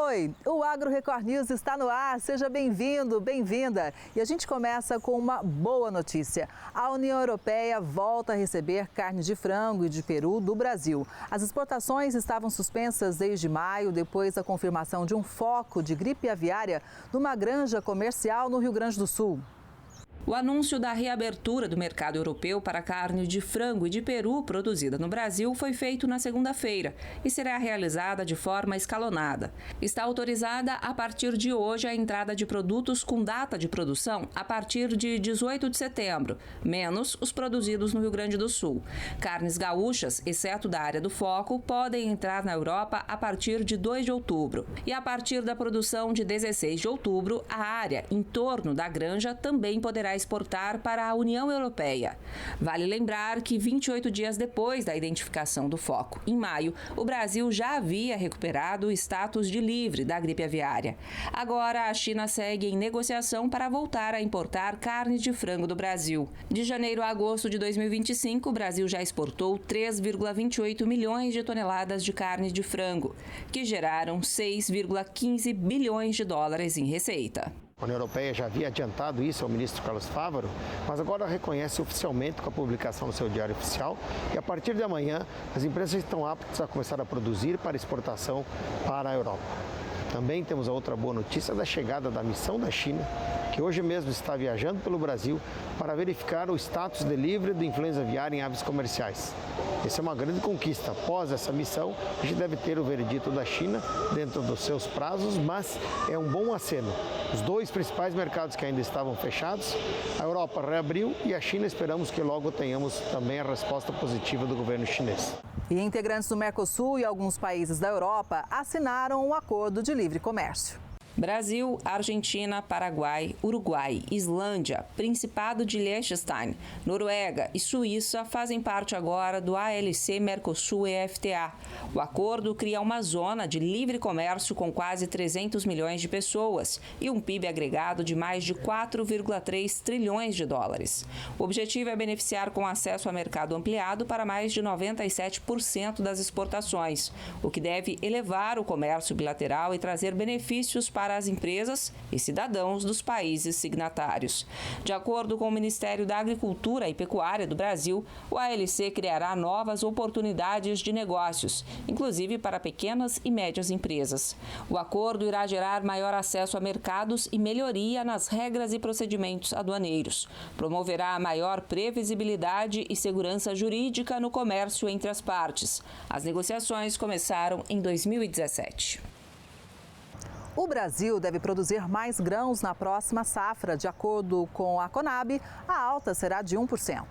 Oi, o Agro Record News está no ar. Seja bem-vindo, bem-vinda. E a gente começa com uma boa notícia. A União Europeia volta a receber carne de frango e de peru do Brasil. As exportações estavam suspensas desde maio, depois da confirmação de um foco de gripe aviária numa granja comercial no Rio Grande do Sul. O anúncio da reabertura do mercado europeu para carne de frango e de peru produzida no Brasil foi feito na segunda-feira e será realizada de forma escalonada. Está autorizada a partir de hoje a entrada de produtos com data de produção a partir de 18 de setembro, menos os produzidos no Rio Grande do Sul. Carnes gaúchas, exceto da área do foco, podem entrar na Europa a partir de 2 de outubro. E a partir da produção de 16 de outubro, a área em torno da granja também poderá exportar para a União Europeia. Vale lembrar que 28 dias depois da identificação do foco, em maio, o Brasil já havia recuperado o status de livre da gripe aviária. Agora, a China segue em negociação para voltar a importar carne de frango do Brasil. De janeiro a agosto de 2025, o Brasil já exportou 3,28 milhões de toneladas de carne de frango, que geraram 6,15 bilhões de dólares em receita. A União Europeia já havia adiantado isso ao ministro Carlos Fávaro, mas agora reconhece oficialmente com a publicação no seu diário oficial e a partir de amanhã as empresas estão aptas a começar a produzir para exportação para a Europa. Também temos a outra boa notícia da chegada da missão da China, que hoje mesmo está viajando pelo Brasil para verificar o status de livre de influenza aviária em aves comerciais. Essa é uma grande conquista. Após essa missão, a gente deve ter o veredito da China dentro dos seus prazos, mas é um bom aceno. Os dois principais mercados que ainda estavam fechados, a Europa reabriu e a China esperamos que logo tenhamos também a resposta positiva do governo chinês. E integrantes do Mercosul e alguns países da Europa assinaram um acordo de livre comércio. Brasil, Argentina, Paraguai, Uruguai, Islândia, Principado de Liechtenstein, Noruega e Suíça fazem parte agora do ALC Mercosul-EFTA. O acordo cria uma zona de livre comércio com quase 300 milhões de pessoas e um PIB agregado de mais de 4,3 trilhões de dólares. O objetivo é beneficiar com acesso a mercado ampliado para mais de 97% das exportações, o que deve elevar o comércio bilateral e trazer benefícios para as empresas e cidadãos dos países signatários. De acordo com o Ministério da Agricultura e Pecuária do Brasil, o ALC criará novas oportunidades de negócios, inclusive para pequenas e médias empresas. O acordo irá gerar maior acesso a mercados e melhoria nas regras e procedimentos aduaneiros. Promoverá maior previsibilidade e segurança jurídica no comércio entre as partes. As negociações começaram em 2017. O Brasil deve produzir mais grãos na próxima safra. De acordo com a Conab, a alta será de 1%.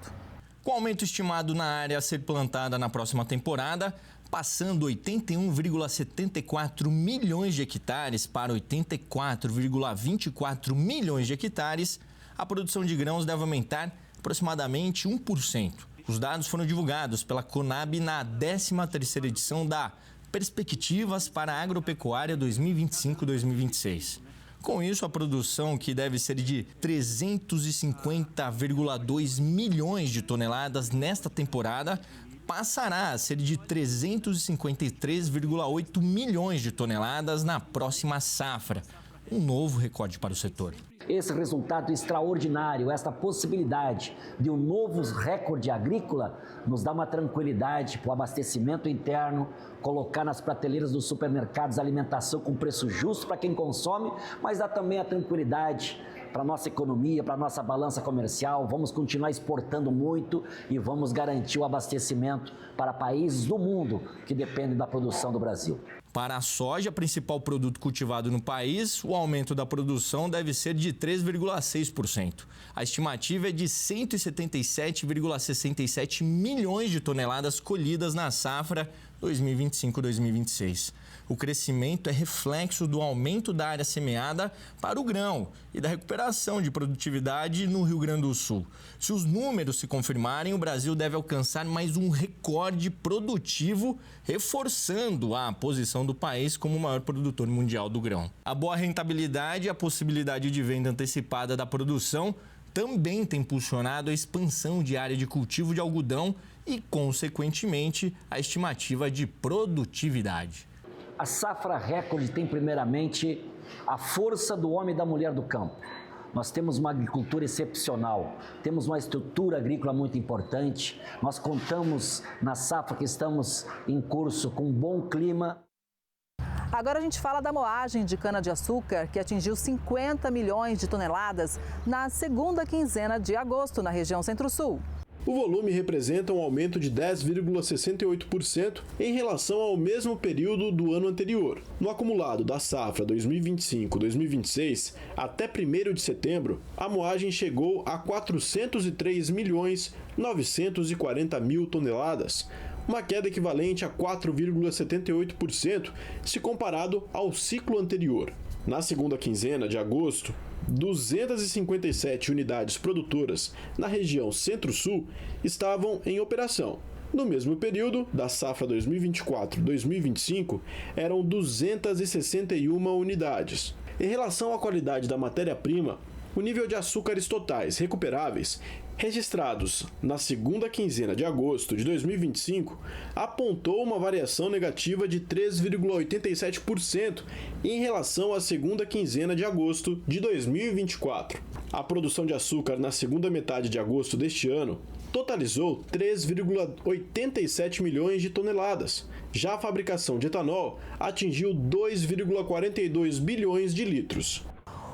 Com o aumento estimado na área a ser plantada na próxima temporada, passando 81,74 milhões de hectares para 84,24 milhões de hectares, a produção de grãos deve aumentar aproximadamente 1%. Os dados foram divulgados pela Conab na 13ª edição da Perspectivas para a Agropecuária 2025-2026. Com isso, a produção, que deve ser de 350,2 milhões de toneladas nesta temporada, passará a ser de 353,8 milhões de toneladas na próxima safra. Um novo recorde para o setor. Esse resultado extraordinário, esta possibilidade de um novo recorde agrícola, nos dá uma tranquilidade para o abastecimento interno, colocar nas prateleiras dos supermercados alimentação com preço justo para quem consome, mas dá também a tranquilidade para a nossa economia, para a nossa balança comercial. Vamos continuar exportando muito e vamos garantir o abastecimento para países do mundo que dependem da produção do Brasil. Para a soja, principal produto cultivado no país, o aumento da produção deve ser de 3,6%. A estimativa é de 177,67 milhões de toneladas colhidas na safra 2025-2026. O crescimento é reflexo do aumento da área semeada para o grão e da recuperação de produtividade no Rio Grande do Sul. Se os números se confirmarem, o Brasil deve alcançar mais um recorde produtivo, reforçando a posição do país como o maior produtor mundial do grão. A boa rentabilidade e a possibilidade de venda antecipada da produção também tem impulsionado a expansão de área de cultivo de algodão e, consequentemente, a estimativa de produtividade. A safra recorde tem primeiramente a força do homem e da mulher do campo. Nós temos uma agricultura excepcional, temos uma estrutura agrícola muito importante, nós contamos na safra que estamos em curso com um bom clima. Agora a gente fala da moagem de cana-de-açúcar, que atingiu 50 milhões de toneladas na segunda quinzena de agosto na região Centro-Sul. O volume representa um aumento de 10,68% em relação ao mesmo período do ano anterior. No acumulado da safra 2025-2026, até 1º de setembro, a moagem chegou a 403.940.000 toneladas, uma queda equivalente a 4,78% se comparado ao ciclo anterior. Na segunda quinzena de agosto, 257 unidades produtoras na região Centro-Sul estavam em operação. No mesmo período da safra 2024-2025, eram 261 unidades. Em relação à qualidade da matéria-prima, o nível de açúcares totais recuperáveis registrados na segunda quinzena de agosto de 2025 apontou uma variação negativa de 3,87% em relação à segunda quinzena de agosto de 2024. A produção de açúcar na segunda metade de agosto deste ano totalizou 3,87 milhões de toneladas. Já a fabricação de etanol atingiu 2,42 bilhões de litros.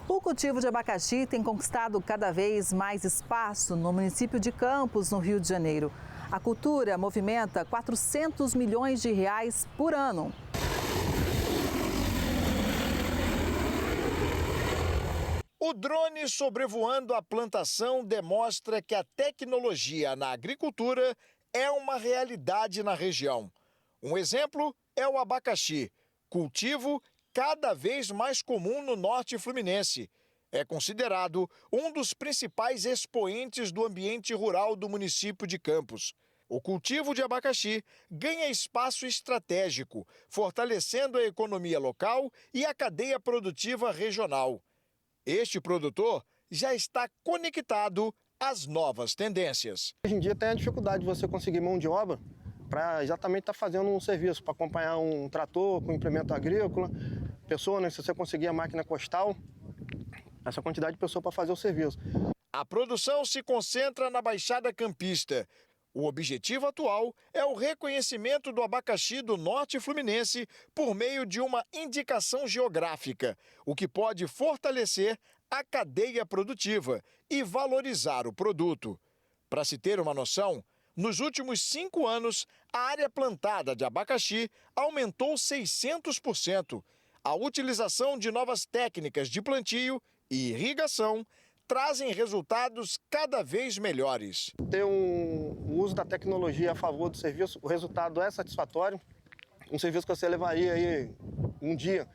O cultivo de abacaxi tem conquistado cada vez mais espaço no município de Campos, no Rio de Janeiro. A cultura movimenta 400 milhões de reais por ano. O drone sobrevoando a plantação demonstra que a tecnologia na agricultura é uma realidade na região. Um exemplo é o abacaxi, cultivo cada vez mais comum no norte fluminense. É considerado um dos principais expoentes do ambiente rural do município de Campos. O cultivo de abacaxi ganha espaço estratégico, fortalecendo a economia local e a cadeia produtiva regional. Este produtor já está conectado às novas tendências. Hoje em dia tem a dificuldade de você conseguir mão de obra para exatamente estar fazendo um serviço, para acompanhar um trator com implemento agrícola, pessoa, né, se você conseguir a máquina costal, essa quantidade de pessoa para fazer o serviço. A produção se concentra na Baixada Campista. O objetivo atual é o reconhecimento do abacaxi do norte fluminense por meio de uma indicação geográfica, o que pode fortalecer a cadeia produtiva e valorizar o produto. Para se ter uma noção, nos últimos 5 anos, a área plantada de abacaxi aumentou 600%. A utilização de novas técnicas de plantio e irrigação trazem resultados cada vez melhores. Ter o uso da tecnologia a favor do serviço, o resultado é satisfatório. Um serviço que você levaria aí um dia,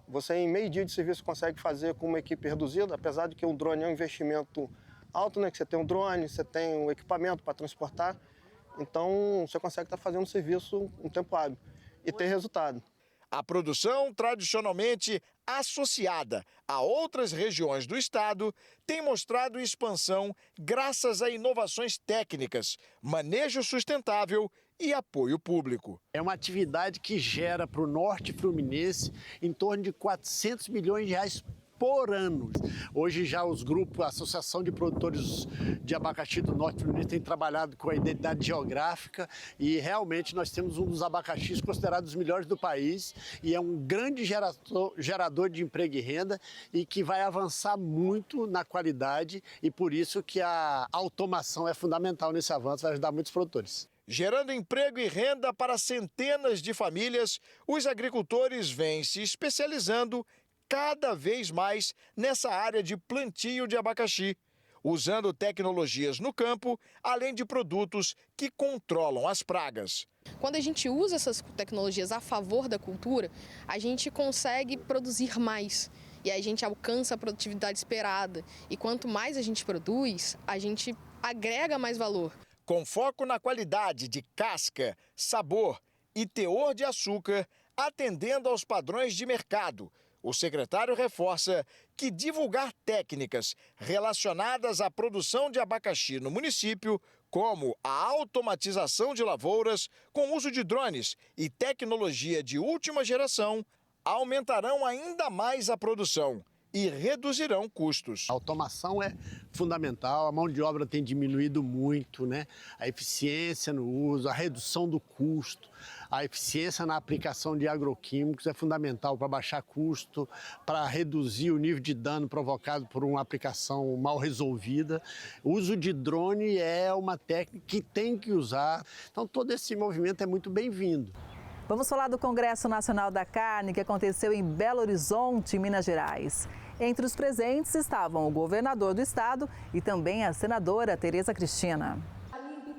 você em meio dia de serviço consegue fazer com uma equipe reduzida, apesar de que o drone é um investimento alto, né? Que você tem um drone, você tem um equipamento para transportar, então você consegue estar fazendo o serviço em tempo hábil e ter resultado. A produção, tradicionalmente associada a outras regiões do estado, tem mostrado expansão graças a inovações técnicas, manejo sustentável e apoio público. É uma atividade que gera para o norte fluminense em torno de 400 milhões de reais por ano. Hoje já os grupos, a Associação de Produtores de Abacaxi do Norte Fluminense tem trabalhado com a identidade geográfica e realmente nós temos um dos abacaxis considerados os melhores do país e é um grande gerador de emprego e renda e que vai avançar muito na qualidade e por isso que a automação é fundamental nesse avanço, vai ajudar muitos produtores. Gerando emprego e renda para centenas de famílias, os agricultores vêm se especializando cada vez mais nessa área de plantio de abacaxi, usando tecnologias no campo, além de produtos que controlam as pragas. Quando a gente usa essas tecnologias a favor da cultura, a gente consegue produzir mais e aí a gente alcança a produtividade esperada. E quanto mais a gente produz, a gente agrega mais valor. Com foco na qualidade de casca, sabor e teor de açúcar, atendendo aos padrões de mercado, o secretário reforça que divulgar técnicas relacionadas à produção de abacaxi no município como a automatização de lavouras com uso de drones e tecnologia de última geração, aumentarão ainda mais a produção e reduzirão custos. A automação é fundamental, a mão de obra tem diminuído muito, né? A eficiência no uso, a redução do custo, a eficiência na aplicação de agroquímicos é fundamental para baixar custo, para reduzir o nível de dano provocado por uma aplicação mal resolvida. O uso de drone é uma técnica que tem que usar, então todo esse movimento é muito bem-vindo. Vamos falar do Congresso Nacional da Carne, que aconteceu em Belo Horizonte, Minas Gerais. Entre os presentes estavam o governador do estado e também a senadora Tereza Cristina.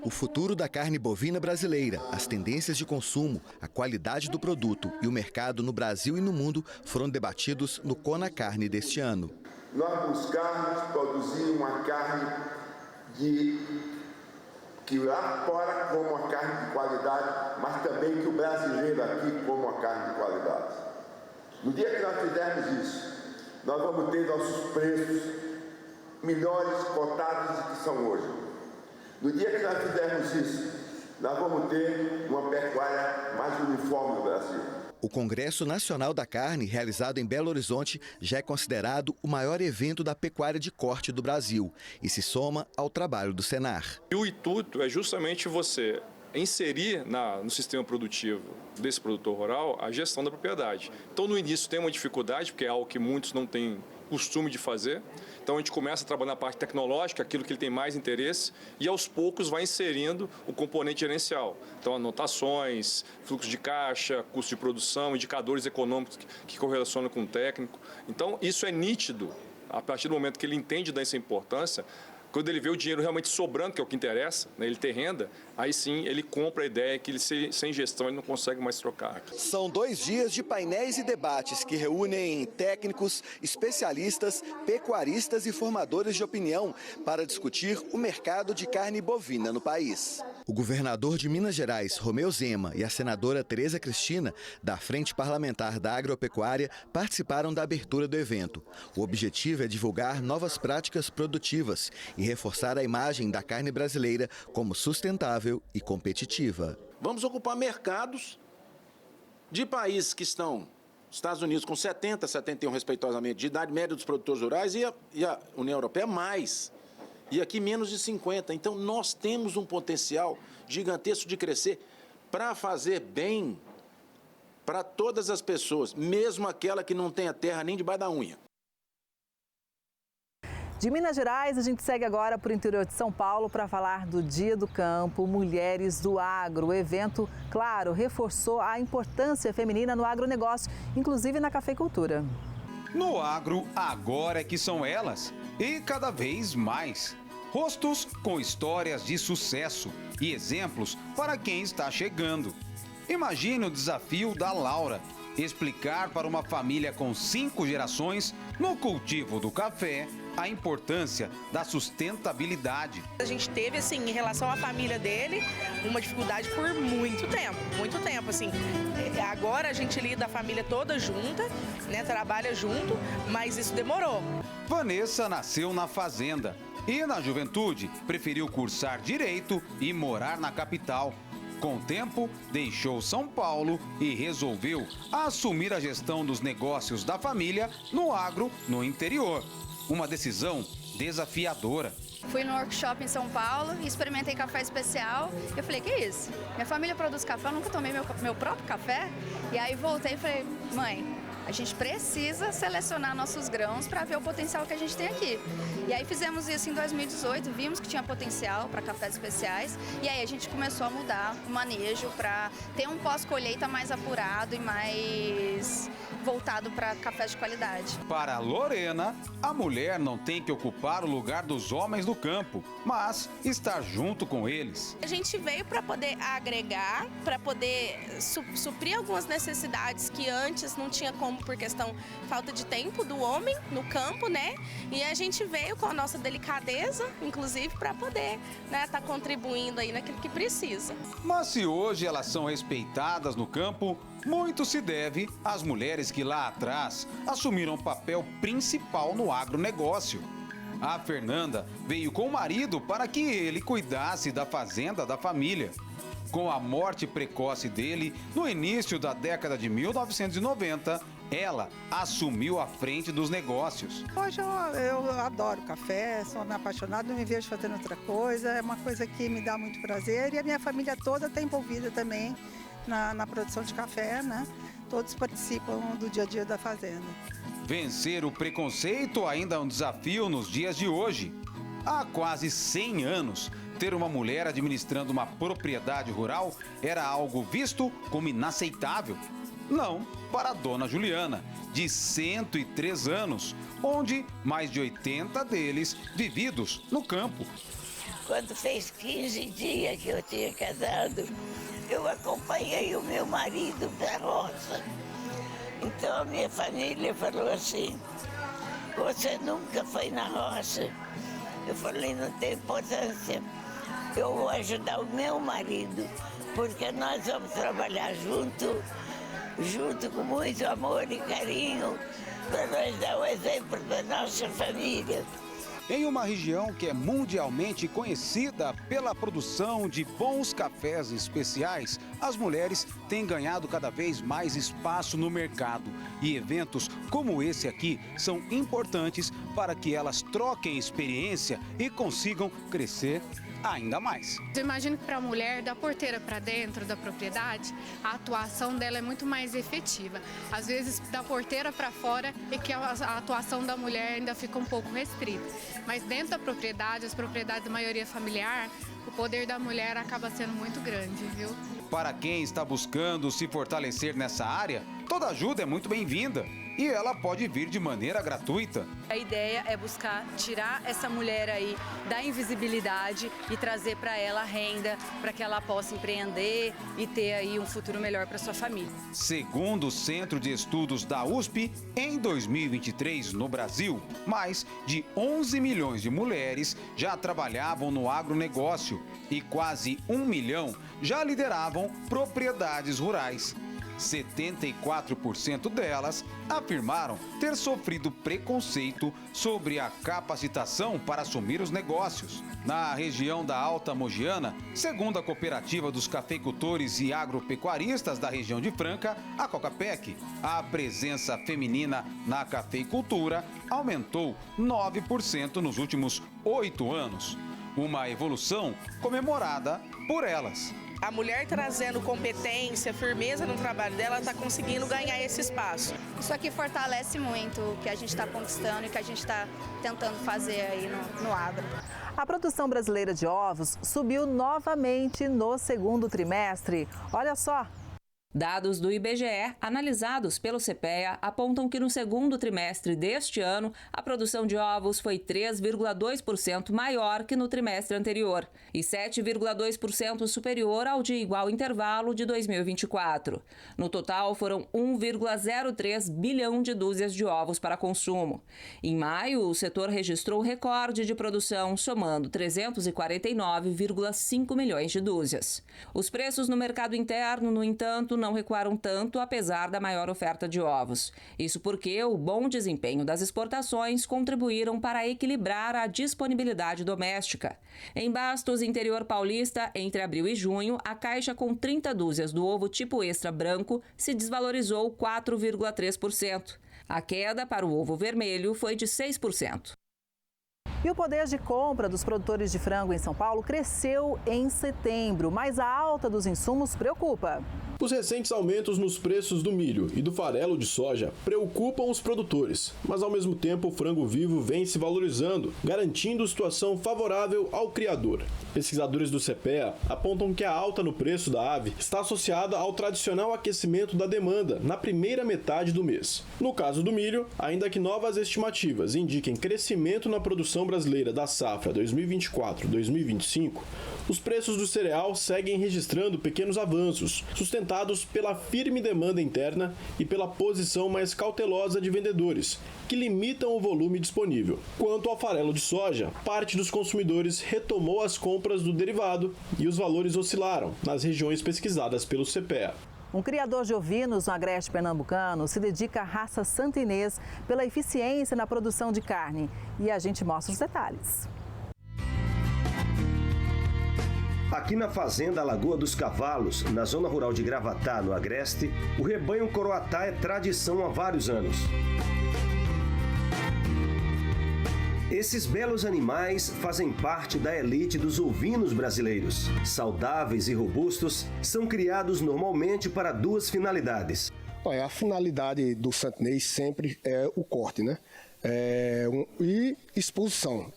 O futuro da carne bovina brasileira, as tendências de consumo, a qualidade do produto e o mercado no Brasil e no mundo foram debatidos no Conacarne deste ano. Nós buscamos produzir uma carne que lá fora coma uma carne de qualidade, mas também que o brasileiro aqui coma uma carne de qualidade. No dia que nós fizermos isso, nós vamos ter nossos preços melhores cotados do que são hoje. No dia que nós fizermos isso, nós vamos ter uma pecuária mais uniforme no Brasil. O Congresso Nacional da Carne, realizado em Belo Horizonte, já é considerado o maior evento da pecuária de corte do Brasil e se soma ao trabalho do Senar. E o intuito é justamente você inserir no sistema produtivo desse produtor rural a gestão da propriedade. Então, no início tem uma dificuldade, porque é algo que muitos não têm costume de fazer. Então, a gente começa a trabalhar na parte tecnológica, aquilo que ele tem mais interesse, e aos poucos vai inserindo o componente gerencial. Então, anotações, fluxo de caixa, custo de produção, indicadores econômicos que correlacionam com o técnico. Então, isso é nítido. A partir do momento que ele entende dessa importância, quando ele vê o dinheiro realmente sobrando, que é o que interessa, né, ele ter renda, aí sim ele compra a ideia que ele sem gestão ele não consegue mais trocar. São 2 dias de painéis e debates que reúnem técnicos, especialistas, pecuaristas e formadores de opinião para discutir o mercado de carne bovina no país. O governador de Minas Gerais, Romeu Zema, e a senadora Tereza Cristina, da Frente Parlamentar da Agropecuária, participaram da abertura do evento. O objetivo é divulgar novas práticas produtivas e reforçar a imagem da carne brasileira como sustentável e competitiva. Vamos ocupar mercados de países que estão, Estados Unidos com 70, 71 respeitosamente, de idade média dos produtores rurais e a União Europeia mais. E aqui menos de 50. Então nós temos um potencial gigantesco de crescer para fazer bem para todas as pessoas, mesmo aquela que não tem a terra nem debaixo da unha. De Minas Gerais, a gente segue agora para o interior de São Paulo para falar do Dia do Campo, Mulheres do Agro. O evento, claro, reforçou a importância feminina no agronegócio, inclusive na cafeicultura. No agro, agora é que são elas, e cada vez mais. Rostos com histórias de sucesso e exemplos para quem está chegando. Imagine o desafio da Laura, explicar para uma família com 5 gerações no cultivo do café a importância da sustentabilidade. A gente teve, assim, em relação à família dele, uma dificuldade por muito tempo, assim. Agora a gente lida a família toda junta, né, trabalha junto, mas isso demorou. Vanessa nasceu na fazenda e, na juventude, preferiu cursar Direito e morar na capital. Com o tempo, deixou São Paulo e resolveu assumir a gestão dos negócios da família no agro, no interior. Uma decisão desafiadora. Fui no workshop em São Paulo e experimentei café especial. Eu falei, que isso? Minha família produz café, eu nunca tomei meu próprio café. E aí voltei e falei, mãe, a gente precisa selecionar nossos grãos para ver o potencial que a gente tem aqui. E aí fizemos isso em 2018, vimos que tinha potencial para cafés especiais. E aí a gente começou a mudar o manejo para ter um pós-colheita mais apurado e mais voltado para cafés de qualidade. Para Lorena, a mulher não tem que ocupar o lugar dos homens do campo, mas estar junto com eles. A gente veio para poder agregar, para poder suprir algumas necessidades que antes não tinha como por questão falta de tempo do homem no campo, né? E a gente veio com a nossa delicadeza, inclusive, para poder, né, tá contribuindo aí naquilo que precisa. Mas se hoje elas são respeitadas no campo, muito se deve às mulheres que lá atrás assumiram um papel principal no agronegócio. A Fernanda veio com o marido para que ele cuidasse da fazenda da família. Com a morte precoce dele, no início da década de 1990, ela assumiu a frente dos negócios. Hoje eu adoro café, sou apaixonada, não me vejo fazendo outra coisa, é uma coisa que me dá muito prazer e a minha família toda está envolvida também na produção de café, né? Todos participam do dia a dia da fazenda. Vencer o preconceito ainda é um desafio nos dias de hoje. Há quase 100 anos, ter uma mulher administrando uma propriedade rural era algo visto como inaceitável. Não para a dona Juliana, de 103 anos, onde mais de 80 deles vividos no campo. Quando fez 15 dias que eu tinha casado, eu acompanhei o meu marido para a roça. Então a minha família falou assim, você nunca foi na roça? Eu falei, não tem importância, eu vou ajudar o meu marido, porque nós vamos trabalhar junto com muito amor e carinho, para nós dar o exemplo da nossa família. Em uma região que é mundialmente conhecida pela produção de bons cafés especiais, as mulheres têm ganhado cada vez mais espaço no mercado. E eventos como esse aqui são importantes para que elas troquem experiência e consigam crescer ainda mais. Eu imagino que para a mulher, da porteira para dentro da propriedade, a atuação dela é muito mais efetiva. Às vezes, da porteira para fora é que a atuação da mulher ainda fica um pouco restrita. Mas dentro da propriedade, as propriedades de maioria familiar, o poder da mulher acaba sendo muito grande, viu? Para quem está buscando se fortalecer nessa área, toda ajuda é muito bem-vinda. E ela pode vir de maneira gratuita. A ideia é buscar tirar essa mulher aí da invisibilidade e trazer para ela renda, para que ela possa empreender e ter aí um futuro melhor para sua família. Segundo o Centro de Estudos da USP, em 2023 no Brasil, mais de 11 milhões de mulheres já trabalhavam no agronegócio e quase 1 milhão já lideravam propriedades rurais. 74% delas afirmaram ter sofrido preconceito sobre a capacitação para assumir os negócios. Na região da Alta Mogiana, segundo a Cooperativa dos Cafeicultores e Agropecuaristas da região de Franca, a Cocapec, a presença feminina na cafeicultura aumentou 9% nos últimos 8 anos. Uma evolução comemorada por elas. A mulher trazendo competência, firmeza no trabalho dela, está conseguindo ganhar esse espaço. Isso aqui fortalece muito o que a gente está conquistando e o que a gente está tentando fazer aí no agro. A produção brasileira de ovos subiu novamente no segundo trimestre. Olha só! Dados do IBGE, analisados pelo CPEA, apontam que no segundo trimestre deste ano, a produção de ovos foi 3,2% maior que no trimestre anterior e 7,2% superior ao de igual intervalo de 2024. No total, foram 1,03 bilhão de dúzias de ovos para consumo. Em maio, o setor registrou recorde de produção, somando 349,5 milhões de dúzias. Os preços no mercado interno, no entanto, não recuaram tanto, apesar da maior oferta de ovos. Isso porque o bom desempenho das exportações contribuíram para equilibrar a disponibilidade doméstica. Em Bastos, interior paulista, entre abril e junho, a caixa com 30 dúzias do ovo tipo extra branco se desvalorizou 4,3%. A queda para o ovo vermelho foi de 6%. E o poder de compra dos produtores de frango em São Paulo cresceu em setembro, mas a alta dos insumos preocupa. Os recentes aumentos nos preços do milho e do farelo de soja preocupam os produtores, mas ao mesmo tempo o frango vivo vem se valorizando, garantindo situação favorável ao criador. Pesquisadores do CPEA apontam que a alta no preço da ave está associada ao tradicional aquecimento da demanda na primeira metade do mês. No caso do milho, ainda que novas estimativas indiquem crescimento na produção brasileira da safra 2024-2025, os preços do cereal seguem registrando pequenos avanços, sustentados pela firme demanda interna e pela posição mais cautelosa de vendedores, que limitam o volume disponível. Quanto ao farelo de soja, parte dos consumidores retomou as compras do derivado e os valores oscilaram nas regiões pesquisadas pelo CPEA. Um criador de ovinos no agreste pernambucano se dedica à raça Santa Inês pela eficiência na produção de carne. E a gente mostra os detalhes. Aqui na fazenda Lagoa dos Cavalos, na zona rural de Gravatá, no Agreste, o rebanho coroatá é tradição há vários anos. Esses belos animais fazem parte da elite dos ovinos brasileiros. Saudáveis e robustos, são criados normalmente para duas finalidades. A finalidade do Santa Inês sempre é o corte, né? E exposição,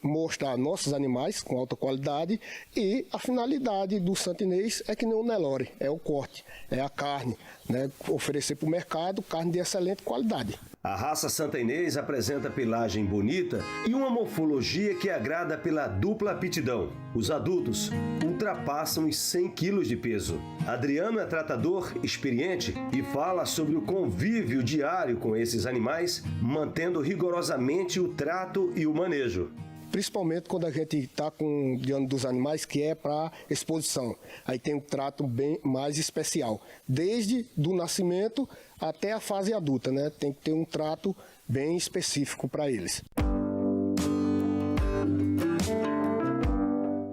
mostrar nossos animais com alta qualidade, e a finalidade do Santa Inês é que nem o Nelore, é o corte, é a carne, né? Oferecer para o mercado carne de excelente qualidade. A raça Santa Inês apresenta pelagem bonita e uma morfologia que agrada pela dupla aptidão. Os adultos ultrapassam os 100 quilos de peso. Adriano é tratador experiente e fala sobre o convívio diário com esses animais, mantendo rigorosamente o trato e o manejo. Principalmente quando a gente está diante dos animais que é para exposição. Aí tem um trato bem mais especial. Desde do nascimento até a fase adulta, né? Tem que ter um trato bem específico para eles.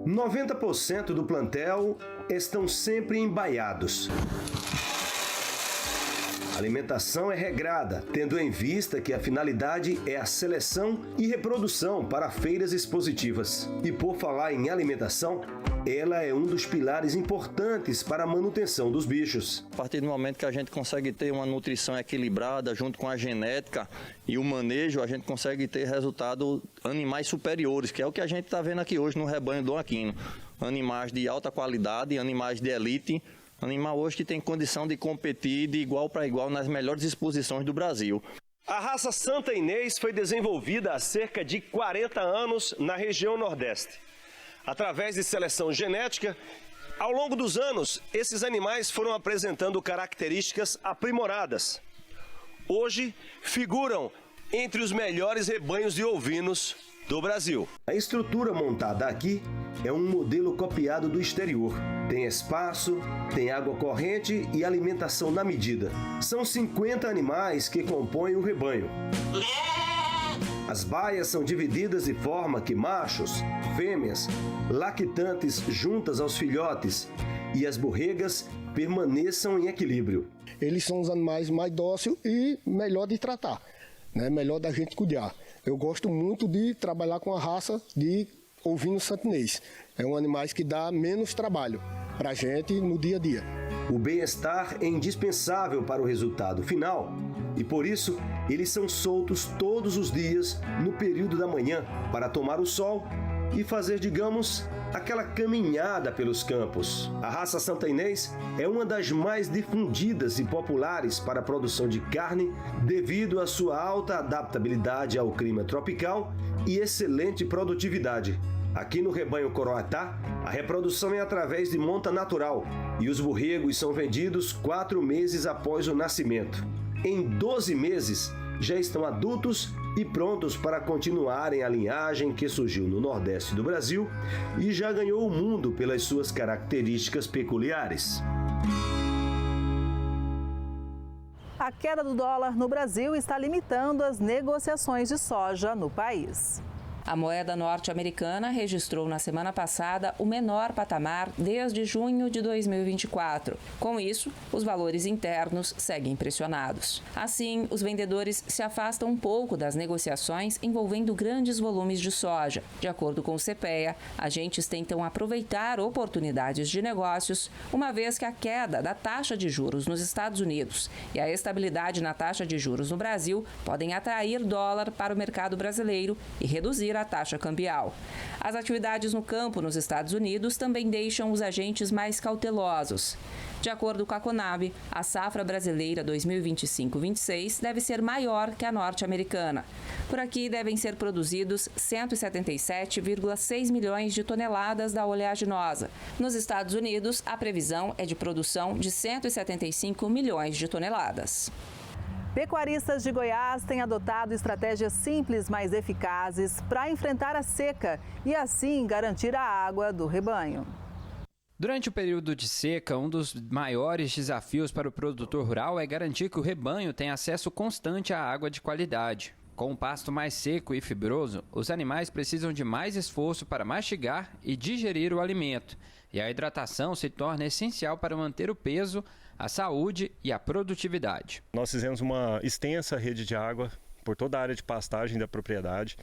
90% do plantel estão sempre embaiados. A alimentação é regrada, tendo em vista que a finalidade é a seleção e reprodução para feiras expositivas. E por falar em alimentação, ela é um dos pilares importantes para a manutenção dos bichos. A partir do momento que a gente consegue ter uma nutrição equilibrada junto com a genética e o manejo, a gente consegue ter resultado animais superiores, que é o que a gente está vendo aqui hoje no rebanho do Aquino. Animais de alta qualidade, animais de elite, animal hoje que tem condição de competir de igual para igual nas melhores exposições do Brasil. A raça Santa Inês foi desenvolvida há cerca de 40 anos na região Nordeste. Através de seleção genética, ao longo dos anos, esses animais foram apresentando características aprimoradas. Hoje, figuram entre os melhores rebanhos de ovinos do Brasil. A estrutura montada aqui é um modelo copiado do exterior. Tem espaço, tem água corrente e alimentação na medida. São 50 animais que compõem o rebanho. As baias são divididas de forma que machos, fêmeas, lactantes juntas aos filhotes e as borregas permaneçam em equilíbrio. Eles são os animais mais dóceis e melhor de tratar, né? Melhor da gente cuidar. Eu gosto muito de trabalhar com a raça de ovino Santa Inês. É um animal que dá menos trabalho para a gente no dia a dia. O bem-estar é indispensável para o resultado final e, por isso, eles são soltos todos os dias no período da manhã para tomar o sol e fazer, digamos, aquela caminhada pelos campos. A raça Santa Inês é uma das mais difundidas e populares para a produção de carne devido à sua alta adaptabilidade ao clima tropical e excelente produtividade. Aqui no rebanho coroatá, a reprodução é através de monta natural e os borregos são vendidos 4 meses após o nascimento. Em 12 meses, já estão adultos e prontos para continuarem a linhagem que surgiu no Nordeste do Brasil e já ganhou o mundo pelas suas características peculiares. A queda do dólar no Brasil está limitando as negociações de soja no país. A moeda norte-americana registrou na semana passada o menor patamar desde junho de 2024. Com isso, os valores internos seguem pressionados. Assim, os vendedores se afastam um pouco das negociações envolvendo grandes volumes de soja. De acordo com o CPEA, agentes tentam aproveitar oportunidades de negócios, uma vez que a queda da taxa de juros nos Estados Unidos e a estabilidade na taxa de juros no Brasil podem atrair dólar para o mercado brasileiro e reduzir a taxa cambial. As atividades no campo nos Estados Unidos também deixam os agentes mais cautelosos. De acordo com a Conab, a safra brasileira 2025-26 deve ser maior que a norte-americana. Por aqui devem ser produzidos 177,6 milhões de toneladas da oleaginosa. Nos Estados Unidos, a previsão é de produção de 175 milhões de toneladas. Pecuaristas de Goiás têm adotado estratégias simples, mas eficazes para enfrentar a seca e assim garantir a água do rebanho. Durante o período de seca, um dos maiores desafios para o produtor rural é garantir que o rebanho tenha acesso constante à água de qualidade. Com o pasto mais seco e fibroso, os animais precisam de mais esforço para mastigar e digerir o alimento, e a hidratação se torna essencial para manter o peso, a saúde e a produtividade. Nós fizemos uma extensa rede de água por toda a área de pastagem da propriedade.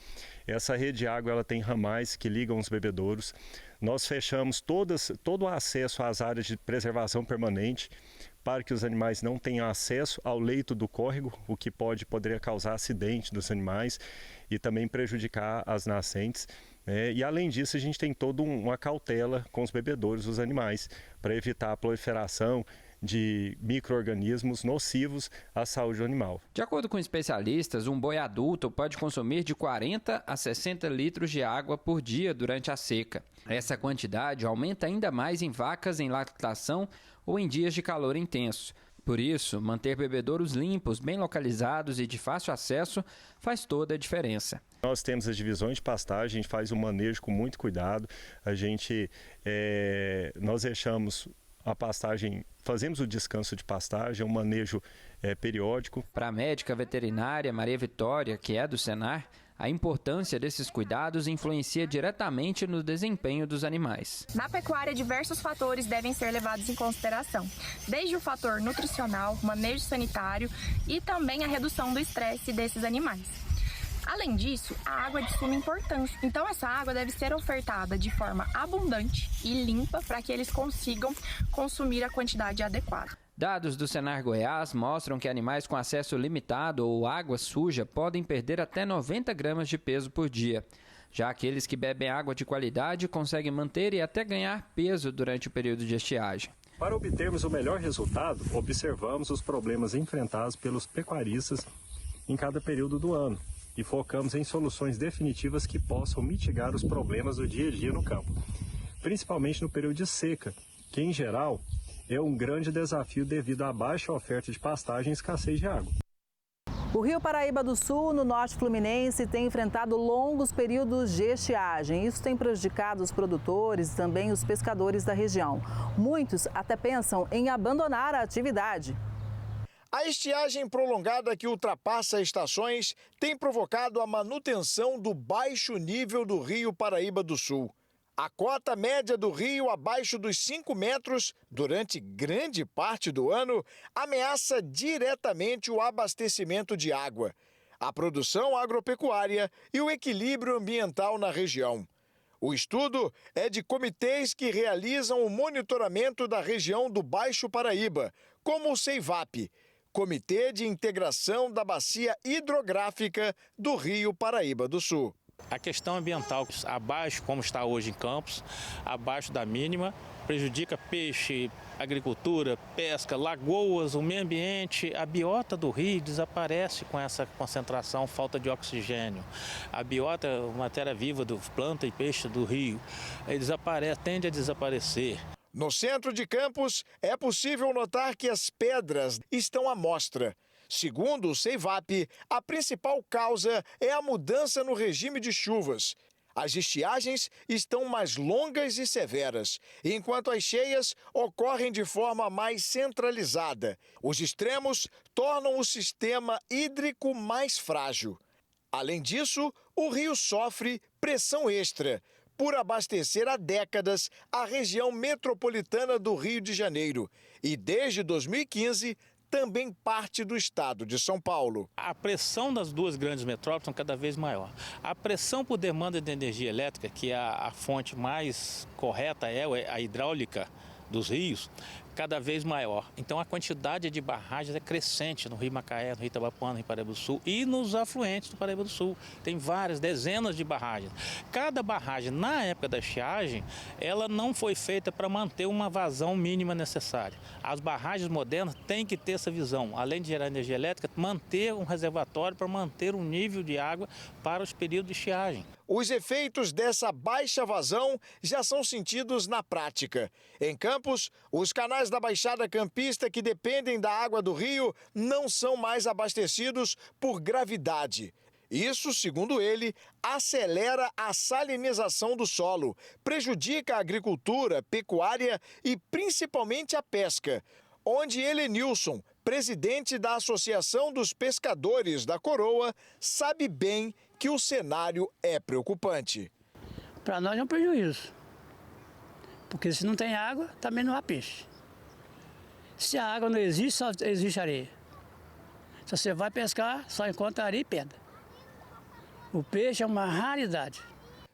Essa rede de água ela tem ramais que ligam os bebedouros. Nós fechamos todo o acesso às áreas de preservação permanente para que os animais não tenham acesso ao leito do córrego, o que poderia causar acidente dos animais e também prejudicar as nascentes. E além disso, a gente tem toda uma cautela com os bebedouros dos animais para evitar a proliferação de micro-organismos nocivos à saúde do animal. De acordo com especialistas, um boi adulto pode consumir de 40 a 60 litros de água por dia durante a seca. Essa quantidade aumenta ainda mais em vacas em lactação ou em dias de calor intenso. Por isso, manter bebedouros limpos, bem localizados e de fácil acesso faz toda a diferença. Nós temos as divisões de pastagem, a gente faz o manejo com muito cuidado, nós deixamos a pastagem, fazemos o descanso de pastagem, um manejo periódico. Para a médica veterinária Maria Vitória, que é do Senar, a importância desses cuidados influencia diretamente no desempenho dos animais. Na pecuária, diversos fatores devem ser levados em consideração, desde o fator nutricional, manejo sanitário e também a redução do estresse desses animais. Além disso, a água é de suma importância, então essa água deve ser ofertada de forma abundante e limpa para que eles consigam consumir a quantidade adequada. Dados do Senar Goiás mostram que animais com acesso limitado ou água suja podem perder até 90 gramas de peso por dia. Já aqueles que bebem água de qualidade conseguem manter e até ganhar peso durante o período de estiagem. Para obtermos o melhor resultado, observamos os problemas enfrentados pelos pecuaristas em cada período do ano e focamos em soluções definitivas que possam mitigar os problemas do dia a dia no campo, principalmente no período de seca, que em geral é um grande desafio devido à baixa oferta de pastagem e escassez de água. O Rio Paraíba do Sul, no norte fluminense, tem enfrentado longos períodos de estiagem. Isso tem prejudicado os produtores e também os pescadores da região. Muitos até pensam em abandonar a atividade. A estiagem prolongada que ultrapassa estações tem provocado a manutenção do baixo nível do Rio Paraíba do Sul. A cota média do rio abaixo dos 5 metros durante grande parte do ano ameaça diretamente o abastecimento de água, a produção agropecuária e o equilíbrio ambiental na região. O estudo é de comitês que realizam o monitoramento da região do Baixo Paraíba, como o CEIVAP, Comitê de Integração da Bacia Hidrográfica do Rio Paraíba do Sul. A questão ambiental abaixo, como está hoje em Campos, abaixo da mínima, prejudica peixe, agricultura, pesca, lagoas, o meio ambiente. A biota do rio desaparece com essa concentração, falta de oxigênio. A biota, matéria viva do planta e peixe do rio, tende a desaparecer. No centro de Campos, é possível notar que as pedras estão à mostra. Segundo o CEIVAP, a principal causa é a mudança no regime de chuvas. As estiagens estão mais longas e severas, enquanto as cheias ocorrem de forma mais centralizada. Os extremos tornam o sistema hídrico mais frágil. Além disso, o rio sofre pressão extra por abastecer há décadas a região metropolitana do Rio de Janeiro e, desde 2015, também parte do estado de São Paulo. A pressão das duas grandes metrópoles são cada vez maior. A pressão por demanda de energia elétrica, que é a fonte mais correta, é a hidráulica dos rios, cada vez maior. Então a quantidade de barragens é crescente no Rio Macaé, no Rio Itabapoana, no Rio Paraíba do Sul e nos afluentes do Paraíba do Sul. Tem várias, dezenas de barragens. Cada barragem, na época da estiagem, ela não foi feita para manter uma vazão mínima necessária. As barragens modernas têm que ter essa visão, além de gerar energia elétrica, manter um reservatório para manter um nível de água para os períodos de estiagem. Os efeitos dessa baixa vazão já são sentidos na prática. Em Campos, os canais da Baixada Campista que dependem da água do rio não são mais abastecidos por gravidade. Isso, segundo ele, acelera a salinização do solo, prejudica a agricultura, pecuária e principalmente a pesca, onde Helenilson, presidente da Associação dos Pescadores da Coroa, sabe bem que o cenário é preocupante. Para nós é um prejuízo, porque se não tem água, também não há peixe. Se a água não existe, só existe areia. Se você vai pescar, só encontra areia e pedra. O peixe é uma raridade.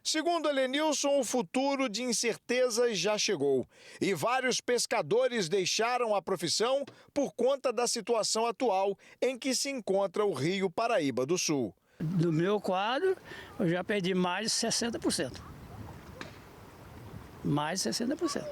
Segundo Helenilson, o futuro de incertezas já chegou e vários pescadores deixaram a profissão por conta da situação atual em que se encontra o Rio Paraíba do Sul. No meu quadro, eu já perdi mais de 60%. Mais de 60%.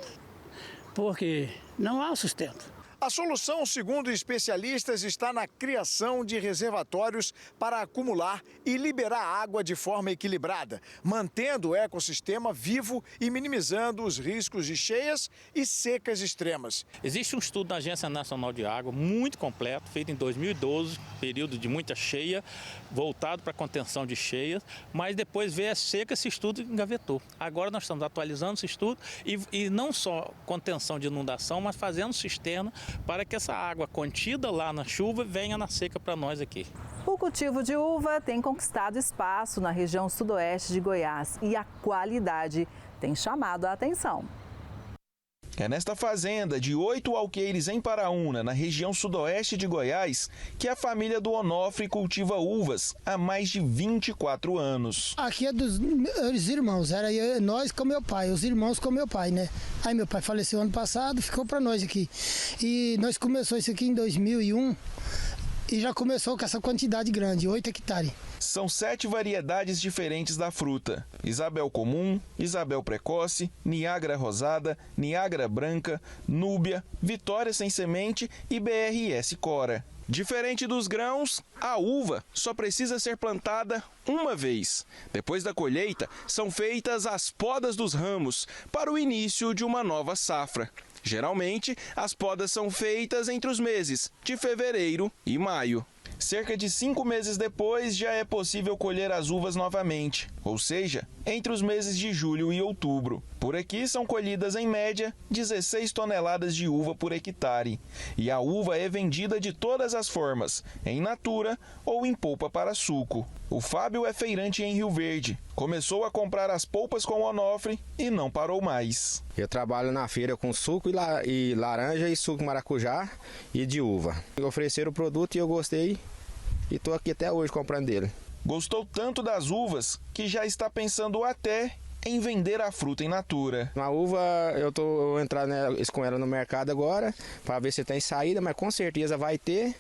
Porque não há sustento. A solução, segundo especialistas, está na criação de reservatórios para acumular e liberar água de forma equilibrada, mantendo o ecossistema vivo e minimizando os riscos de cheias e secas extremas. Existe um estudo da Agência Nacional de Água muito completo, feito em 2012, período de muita cheia, voltado para a contenção de cheias, mas depois veio a seca, esse estudo engavetou. Agora nós estamos atualizando esse estudo e não só contenção de inundação, mas fazendo cisterna para que essa água contida lá na chuva venha na seca para nós aqui. O cultivo de uva tem conquistado espaço na região sudoeste de Goiás e a qualidade tem chamado a atenção. É nesta fazenda de 8 alqueires em Paraúna, na região sudoeste de Goiás, que a família do Onofre cultiva uvas há mais de 24 anos. Aqui é dos irmãos, era nós com meu pai, os irmãos com meu pai, né? Aí meu pai faleceu ano passado, ficou para nós aqui. E nós começamos isso aqui em 2001 e já começou com essa quantidade grande, 8 hectares. São 7 variedades diferentes da fruta: Isabel comum, Isabel precoce, Niágara rosada, Niágara branca, Núbia, Vitória sem semente e BRS Cora. Diferente dos grãos, a uva só precisa ser plantada uma vez. Depois da colheita, são feitas as podas dos ramos para o início de uma nova safra. Geralmente, as podas são feitas entre os meses de fevereiro e maio. Cerca de 5 meses depois, já é possível colher as uvas novamente, ou seja, entre os meses de julho e outubro. Por aqui são colhidas, em média, 16 toneladas de uva por hectare. E a uva é vendida de todas as formas, em natura ou em polpa para suco. O Fábio é feirante em Rio Verde. Começou a comprar as polpas com o Onofre e não parou mais. Eu trabalho na feira com suco e laranja e suco maracujá e de uva. Ofereceram o produto e eu gostei e estou aqui até hoje comprando dele. Gostou tanto das uvas que já está pensando até em vender a fruta em natura. A uva, eu estou entrando com ela no mercado agora para ver se tem saída, mas com certeza vai ter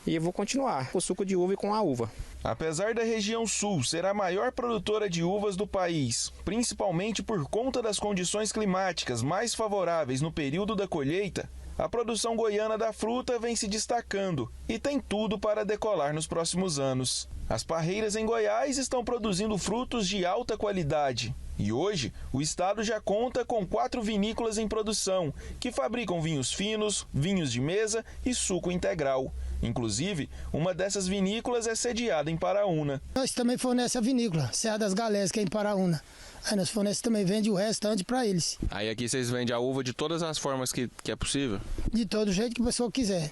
e eu vou continuar com o suco de uva e com a uva. Apesar da região sul ser a maior produtora de uvas do país, principalmente por conta das condições climáticas mais favoráveis no período da colheita, a produção goiana da fruta vem se destacando e tem tudo para decolar nos próximos anos. As parreiras em Goiás estão produzindo frutos de alta qualidade. E hoje, o estado já conta com 4 vinícolas em produção, que fabricam vinhos finos, vinhos de mesa e suco integral. Inclusive, uma dessas vinícolas é sediada em Paraúna. Nós também fornecemos a vinícola, Serra das Galés, que é em Paraúna. Aí nós fornecemos também, vende o restante para eles. Aí aqui vocês vendem a uva de todas as formas que é possível? De todo jeito que a pessoa quiser.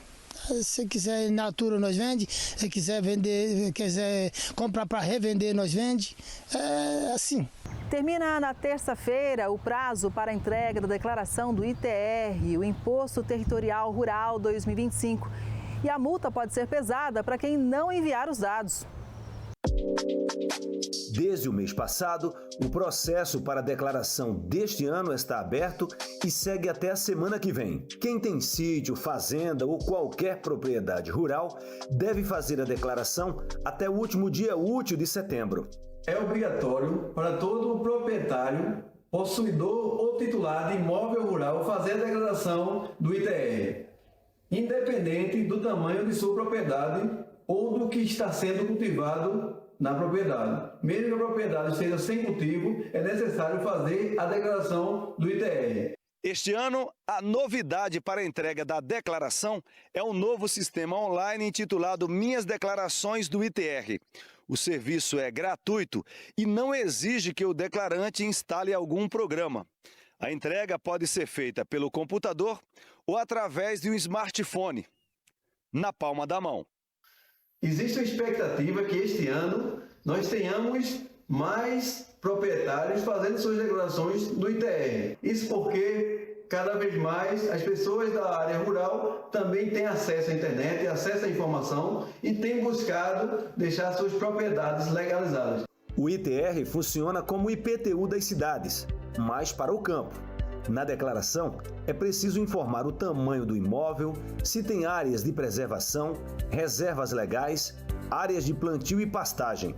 Se quiser in natura, nós vende. Se quiser vender, quiser comprar para revender, nós vende. É assim. Termina na terça-feira o prazo para a entrega da declaração do ITR, o Imposto Territorial Rural 2025. E a multa pode ser pesada para quem não enviar os dados. Desde o mês passado, o processo para a declaração deste ano está aberto e segue até a semana que vem. Quem tem sítio, fazenda ou qualquer propriedade rural deve fazer a declaração até o último dia útil de setembro. É obrigatório para todo proprietário, possuidor ou titular de imóvel rural fazer a declaração do ITR, independente do tamanho de sua propriedade ou do que está sendo cultivado na propriedade. Mesmo que a propriedade esteja sem cultivo, é necessário fazer a declaração do ITR. Este ano, a novidade para a entrega da declaração é um novo sistema online intitulado Minhas Declarações do ITR. O serviço é gratuito e não exige que o declarante instale algum programa. A entrega pode ser feita pelo computador ou através de um smartphone, na palma da mão. Existe uma expectativa que este ano nós tenhamos mais proprietários fazendo suas declarações no ITR. Isso porque cada vez mais as pessoas da área rural também têm acesso à internet, acesso à informação e têm buscado deixar suas propriedades legalizadas. O ITR funciona como o IPTU das cidades, mas para o campo. Na declaração, é preciso informar o tamanho do imóvel, se tem áreas de preservação, reservas legais, áreas de plantio e pastagem.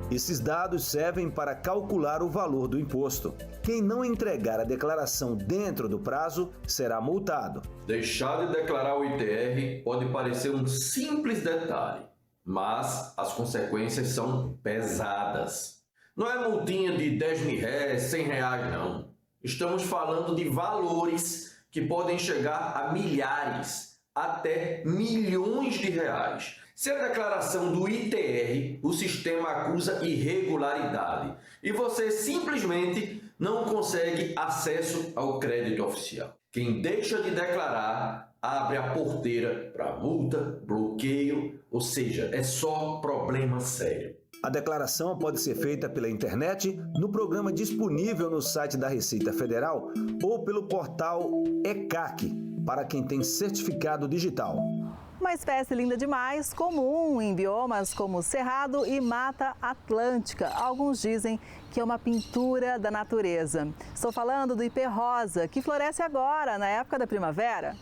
Esses dados servem para calcular o valor do imposto. Quem não entregar a declaração dentro do prazo será multado. Deixar de declarar o ITR pode parecer um simples detalhe, mas as consequências são pesadas. Não é multinha de 10 mil reais, 100 reais, não. Estamos falando de valores que podem chegar a milhares, até milhões de reais. Se a declaração do ITR, o sistema acusa irregularidade e você simplesmente não consegue acesso ao crédito oficial. Quem deixa de declarar abre a porteira para multa, bloqueio, ou seja, é só problema sério. A declaração pode ser feita pela internet, no programa disponível no site da Receita Federal ou pelo portal ECAC, para quem tem certificado digital. Uma espécie linda demais, comum em biomas como Cerrado e Mata Atlântica. Alguns dizem que é uma pintura da natureza. Estou falando do ipê rosa, que floresce agora, na época da primavera.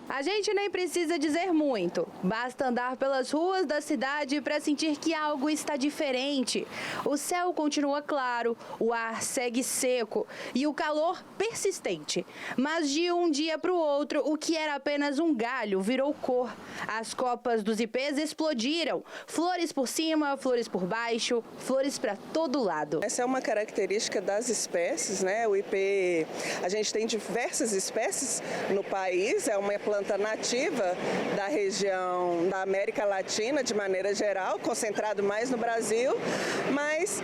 A gente nem precisa dizer muito, basta andar pelas ruas da cidade para sentir que algo está diferente. O céu continua claro, o ar segue seco e o calor persistente. Mas de um dia para o outro, o que era apenas um galho virou cor. As copas dos ipês explodiram, flores por cima, flores por baixo, flores para todo lado. Essa é uma característica das espécies, né? O ipê, a gente tem diversas espécies no país, é uma planta nativa da região da América Latina, de maneira geral, concentrado mais no Brasil, mas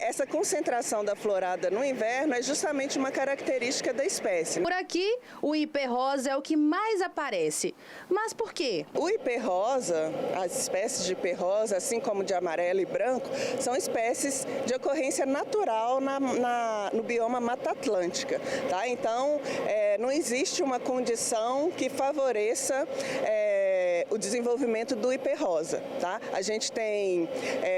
essa concentração da florada no inverno é justamente uma característica da espécie. Por aqui, o ipê rosa é o que mais aparece. Mas por quê? O ipê rosa, as espécies de ipê rosa, assim como de amarelo e branco, são espécies de ocorrência natural no bioma Mata Atlântica. Tá? Então, não existe uma condição que favoreça o desenvolvimento do ipê rosa. Tá? A gente tem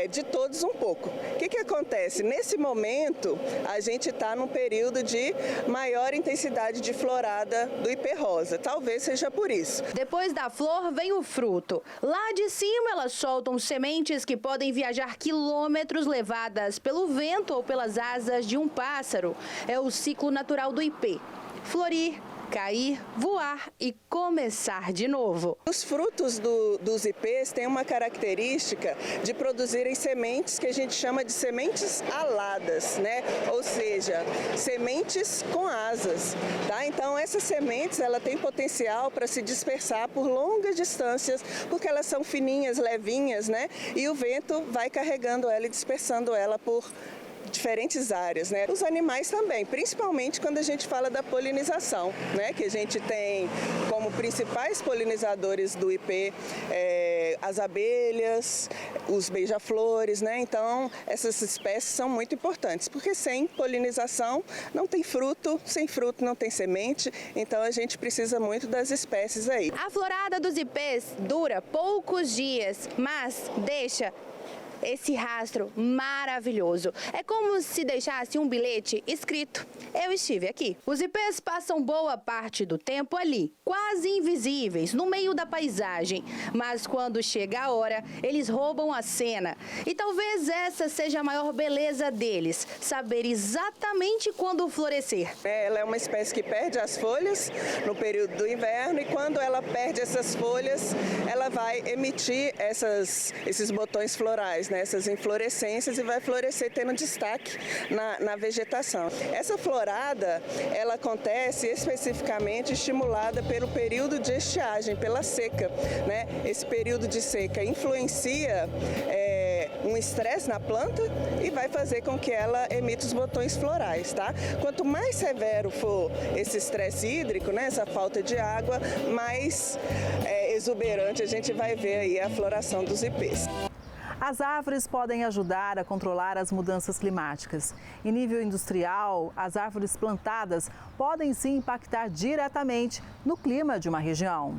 de todos um pouco. O que acontece? Nesse momento, a gente está num período de maior intensidade de florada do ipê rosa. Talvez seja por isso. Depois da flor vem o fruto. Lá de cima elas soltam sementes que podem viajar quilômetros levadas pelo vento ou pelas asas de um pássaro. É o ciclo natural do ipê. Florir, cair, voar e começar de novo. Os frutos dos ipês têm uma característica de produzirem sementes que a gente chama de sementes aladas, né? Ou seja, sementes com asas, tá? Então essas sementes, ela tem potencial para se dispersar por longas distâncias, porque elas são fininhas, levinhas, né? E o vento vai carregando ela e dispersando ela por diferentes áreas, né? Os animais também, principalmente quando a gente fala da polinização, né? Que a gente tem como principais polinizadores do ipê as abelhas, os beija-flores, né? Então, essas espécies são muito importantes, porque sem polinização não tem fruto, sem fruto não tem semente, então a gente precisa muito das espécies aí. A florada dos ipês dura poucos dias, mas deixa esse rastro maravilhoso. É como se deixasse um bilhete escrito: eu estive aqui. Os ipês passam boa parte do tempo ali, quase invisíveis, no meio da paisagem. Mas quando chega a hora, eles roubam a cena. E talvez essa seja a maior beleza deles, saber exatamente quando florescer. Ela é uma espécie que perde as folhas no período do inverno e quando ela perde essas folhas, ela vai emitir esses botões florais, né, essas inflorescências, e vai florescer tendo destaque na vegetação. Essa florada, ela acontece especificamente estimulada pelo período de estiagem, pela seca, né? Esse período de seca influencia um estresse na planta e vai fazer com que ela emita os botões florais, tá? Quanto mais severo for esse estresse hídrico, né, essa falta de água, mais exuberante a gente vai ver aí a floração dos ipês. As árvores podem ajudar a controlar as mudanças climáticas. Em nível industrial, as árvores plantadas podem sim impactar diretamente no clima de uma região.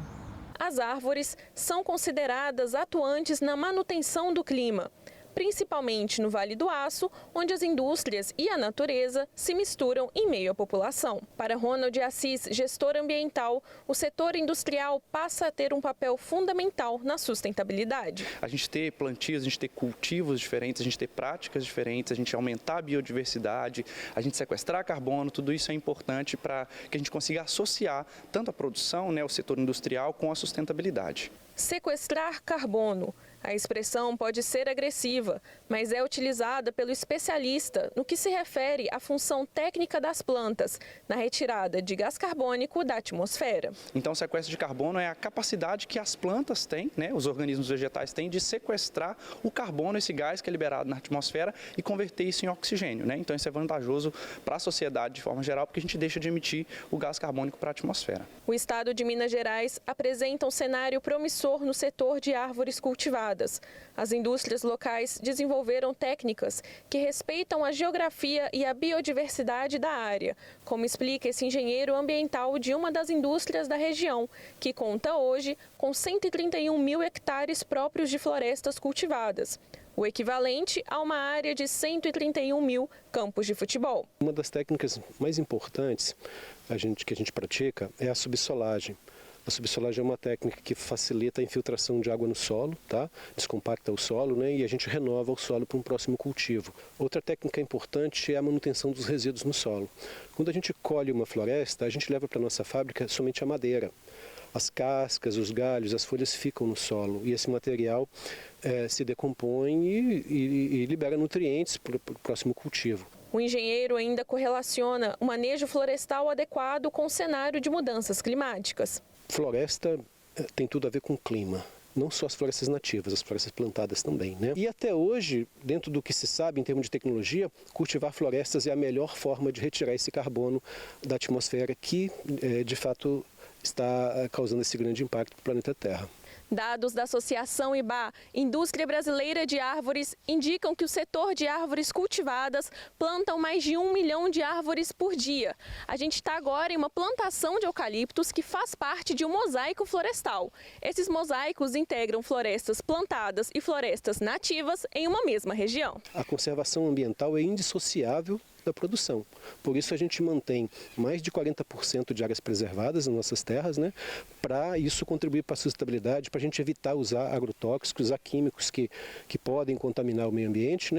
As árvores são consideradas atuantes na manutenção do clima, principalmente no Vale do Aço, onde as indústrias e a natureza se misturam em meio à população. Para Ronald Assis, gestor ambiental, o setor industrial passa a ter um papel fundamental na sustentabilidade. A gente ter plantios, a gente ter cultivos diferentes, a gente ter práticas diferentes, a gente aumentar a biodiversidade, a gente sequestrar carbono, tudo isso é importante para que a gente consiga associar tanto a produção, o setor industrial, com a sustentabilidade. Sequestrar carbono. A expressão pode ser agressiva, mas é utilizada pelo especialista no que se refere à função técnica das plantas, na retirada de gás carbônico da atmosfera. Então, o sequestro de carbono é a capacidade que as plantas têm, os organismos vegetais têm, de sequestrar o carbono, esse gás que é liberado na atmosfera, e converter isso em oxigênio. Então, isso é vantajoso para a sociedade de forma geral, porque a gente deixa de emitir o gás carbônico para a atmosfera. O estado de Minas Gerais apresenta um cenário promissor no setor de árvores cultivadas. As indústrias locais desenvolveram técnicas que respeitam a geografia e a biodiversidade da área, como explica esse engenheiro ambiental de uma das indústrias da região, que conta hoje com 131 mil hectares próprios de florestas cultivadas, o equivalente a uma área de 131 mil campos de futebol. Uma das técnicas mais importantes que a gente pratica é a subsolagem. A subsolagem é uma técnica que facilita a infiltração de água no solo, tá? Descompacta o solo, e a gente renova o solo para um próximo cultivo. Outra técnica importante é a manutenção dos resíduos no solo. Quando a gente colhe uma floresta, a gente leva para a nossa fábrica somente a madeira. As cascas, os galhos, as folhas ficam no solo e esse material se decompõe e libera nutrientes para o próximo cultivo. O engenheiro ainda correlaciona o manejo florestal adequado com o cenário de mudanças climáticas. Floresta tem tudo a ver com o clima, não só as florestas nativas, as florestas plantadas também, E até hoje, dentro do que se sabe em termos de tecnologia, cultivar florestas é a melhor forma de retirar esse carbono da atmosfera que, de fato, está causando esse grande impacto para o planeta Terra. Dados da Associação IBA, Indústria Brasileira de Árvores, indicam que o setor de árvores cultivadas plantam mais de 1 milhão de árvores por dia. A gente está agora em uma plantação de eucaliptos que faz parte de um mosaico florestal. Esses mosaicos integram florestas plantadas e florestas nativas em uma mesma região. A conservação ambiental é indissociável da produção. Por isso a gente mantém mais de 40% de áreas preservadas nas nossas terras, para isso contribuir para a sustentabilidade, para a gente evitar usar agrotóxicos, usar químicos que podem contaminar o meio ambiente,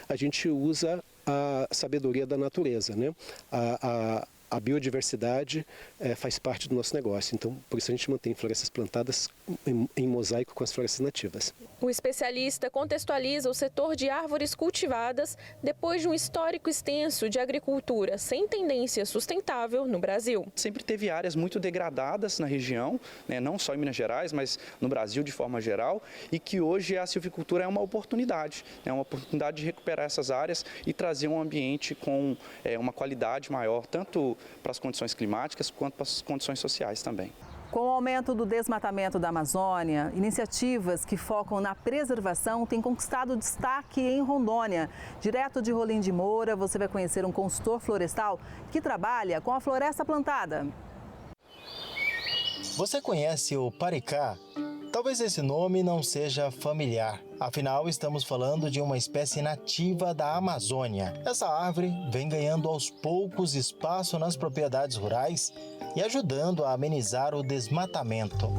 A gente usa a sabedoria da natureza, A biodiversidade faz parte do nosso negócio, então por isso a gente mantém florestas plantadas em mosaico com as florestas nativas. O especialista contextualiza o setor de árvores cultivadas depois de um histórico extenso de agricultura sem tendência sustentável no Brasil. Sempre teve áreas muito degradadas na região, não só em Minas Gerais, mas no Brasil de forma geral, e que hoje a silvicultura é uma oportunidade de recuperar essas áreas e trazer um ambiente com uma qualidade maior, tanto para as condições climáticas quanto para as condições sociais também. Com o aumento do desmatamento da Amazônia, iniciativas que focam na preservação têm conquistado destaque em Rondônia. Direto de Rolim de Moura, você vai conhecer um consultor florestal que trabalha com a floresta plantada. Você conhece o paricá? Talvez esse nome não seja familiar. Afinal, estamos falando de uma espécie nativa da Amazônia. Essa árvore vem ganhando aos poucos espaço nas propriedades rurais e ajudando a amenizar o desmatamento.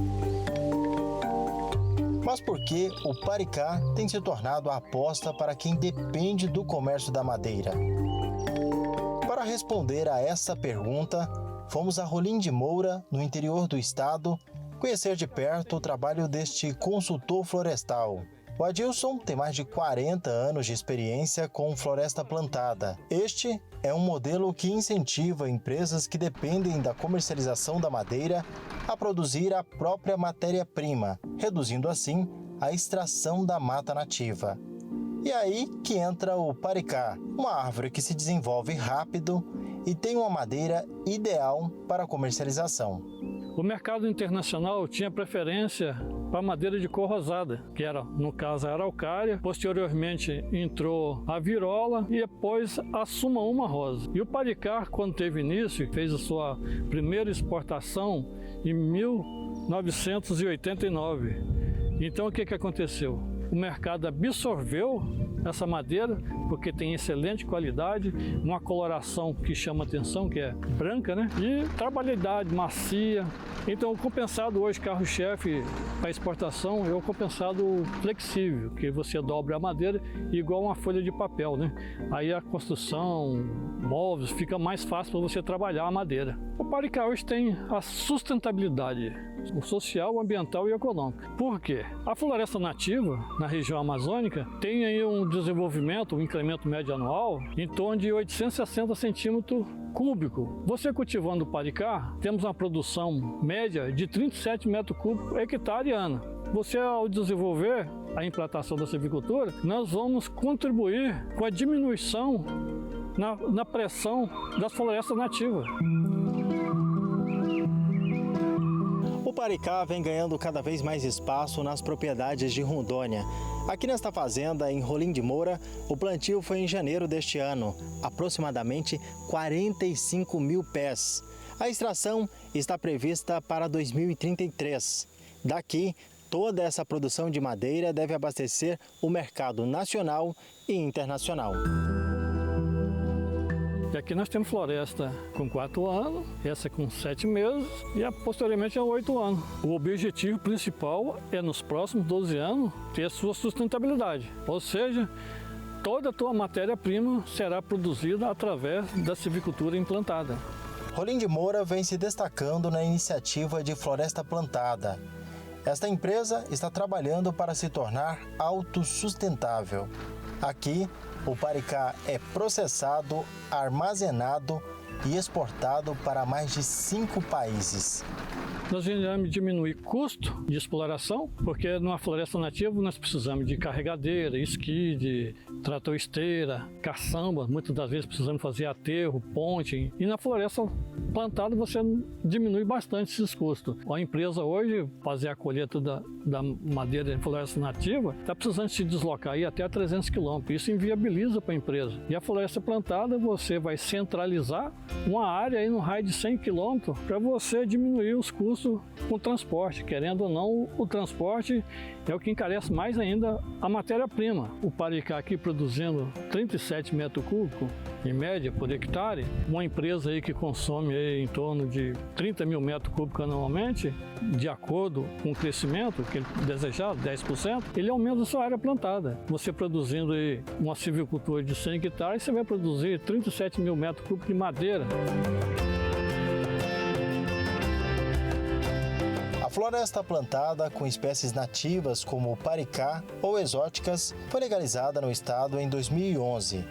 Mas por que o paricá tem se tornado a aposta para quem depende do comércio da madeira? Para responder a essa pergunta, fomos a Rolim de Moura, no interior do estado, conhecer de perto o trabalho deste consultor florestal. O Adilson tem mais de 40 anos de experiência com floresta plantada. Este é um modelo que incentiva empresas que dependem da comercialização da madeira a produzir a própria matéria-prima, reduzindo assim a extração da mata nativa. E aí que entra o paricá, uma árvore que se desenvolve rápido e tem uma madeira ideal para comercialização. O mercado internacional tinha preferência para madeira de cor rosada, que era, no caso, a araucária. Posteriormente entrou a virola e depois a sumaúma rosa. E o paricá, quando teve início, fez a sua primeira exportação em 1989. Então o que aconteceu? O mercado absorveu essa madeira porque tem excelente qualidade, uma coloração que chama atenção, que é branca, né? E trabalhabilidade macia. Então o compensado hoje, carro-chefe para exportação, é o compensado flexível, que você dobra a madeira igual uma folha de papel, né? Aí a construção, móveis, fica mais fácil para você trabalhar a madeira. O paricá hoje tem a sustentabilidade, o social, o ambiental e o econômico. Por quê? A floresta nativa, na região amazônica, tem aí um desenvolvimento, um incremento médio anual, em torno de 860 centímetros cúbicos. Você cultivando o paricá, temos uma produção média de 37 metros cúbicos hectare ano. Você, ao desenvolver a implantação da silvicultura, nós vamos contribuir com a diminuição na pressão das florestas nativas. O paricá vem ganhando cada vez mais espaço nas propriedades de Rondônia. Aqui nesta fazenda, em Rolim de Moura, o plantio foi em janeiro deste ano, aproximadamente 45 mil pés. A extração está prevista para 2033. Daqui, toda essa produção de madeira deve abastecer o mercado nacional e internacional. E aqui nós temos floresta com 4 anos, essa com 7 meses e posteriormente a 8 anos. O objetivo principal é, nos próximos 12 anos, ter a sua sustentabilidade. Ou seja, toda a tua matéria-prima será produzida através da silvicultura implantada. Rolim de Moura vem se destacando na iniciativa de floresta plantada. Esta empresa está trabalhando para se tornar autossustentável. Aqui, o paricá é processado, armazenado e exportado para mais de 5 países. Nós vamos diminuir custo de exploração, porque numa floresta nativa nós precisamos de carregadeira, esquide, trator esteira, caçamba, muitas das vezes precisamos fazer aterro, ponte. E na floresta plantada você diminui bastante esses custos. A empresa hoje, fazer a colheita da madeira em floresta nativa, está precisando se deslocar aí até 300 quilômetros. Isso inviabiliza para a empresa. E a floresta plantada você vai centralizar uma área aí no raio de 100 quilômetros para você diminuir os custos com o transporte. Querendo ou não, o transporte é o que encarece mais ainda a matéria-prima. O paricá aqui produzindo 37 metros cúbicos, em média, por hectare, uma empresa aí que consome aí em torno de 30 mil metros cúbicos anualmente, de acordo com o crescimento que ele desejar, 10%, ele aumenta a sua área plantada. Você produzindo aí uma silvicultura de 100 hectares, você vai produzir 37 mil metros cúbicos de madeira. A floresta plantada com espécies nativas como o paricá ou exóticas foi legalizada no estado em 2011.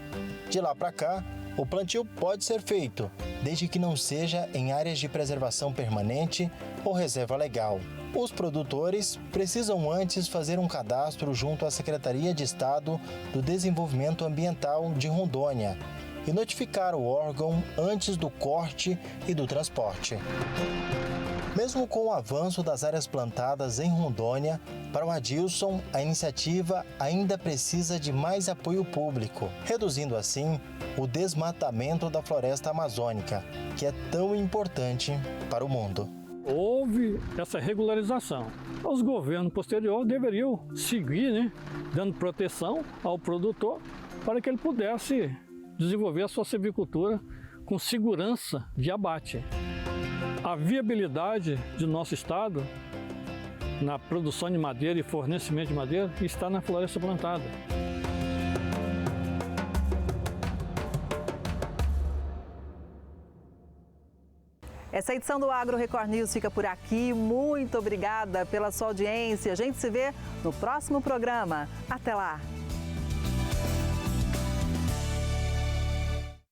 De lá para cá, o plantio pode ser feito, desde que não seja em áreas de preservação permanente ou reserva legal. Os produtores precisam antes fazer um cadastro junto à Secretaria de Estado do Desenvolvimento Ambiental de Rondônia e notificar o órgão antes do corte e do transporte. Mesmo com o avanço das áreas plantadas em Rondônia, para o Adilson, a iniciativa ainda precisa de mais apoio público, reduzindo assim o desmatamento da floresta amazônica, que é tão importante para o mundo. Houve essa regularização. Os governos posteriores deveriam seguir, dando proteção ao produtor para que ele pudesse desenvolver a sua silvicultura com segurança de abate. A viabilidade do nosso estado na produção de madeira e fornecimento de madeira está na floresta plantada. Essa edição do Agro Record News fica por aqui. Muito obrigada pela sua audiência. A gente se vê no próximo programa. Até lá!